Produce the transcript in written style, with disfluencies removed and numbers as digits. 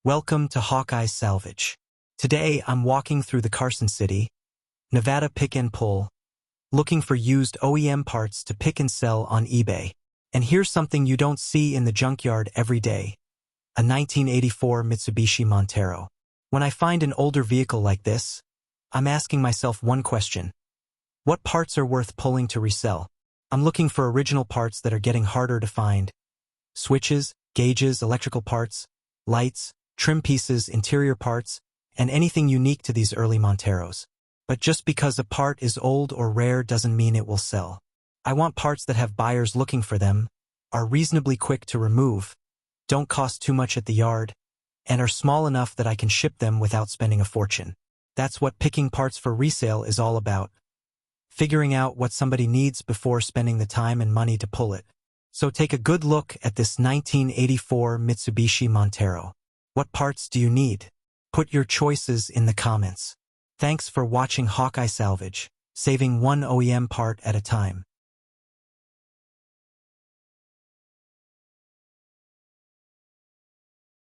Welcome to Hawkeye Salvage. Today I'm walking through the Carson City, Nevada pick and pull, looking for used OEM parts to pick and sell on eBay. And here's something you don't see in the junkyard every day. A 1984 Mitsubishi Montero. When I find an older vehicle like this, I'm asking myself one question. What parts are worth pulling to resell? I'm looking for original parts that are getting harder to find. Switches, gauges, electrical parts, lights, trim pieces, interior parts, and anything unique to these early Monteros. But just because a part is old or rare doesn't mean it will sell. I want parts that have buyers looking for them, are reasonably quick to remove, don't cost too much at the yard, and are small enough that I can ship them without spending a fortune. That's what picking parts for resale is all about. Figuring out what somebody needs before spending the time and money to pull it. So take a good look at this 1984 Mitsubishi Montero. What parts do you need? Put your choices in the comments. Thanks for watching Hawkeye Salvage, saving one OEM part at a time.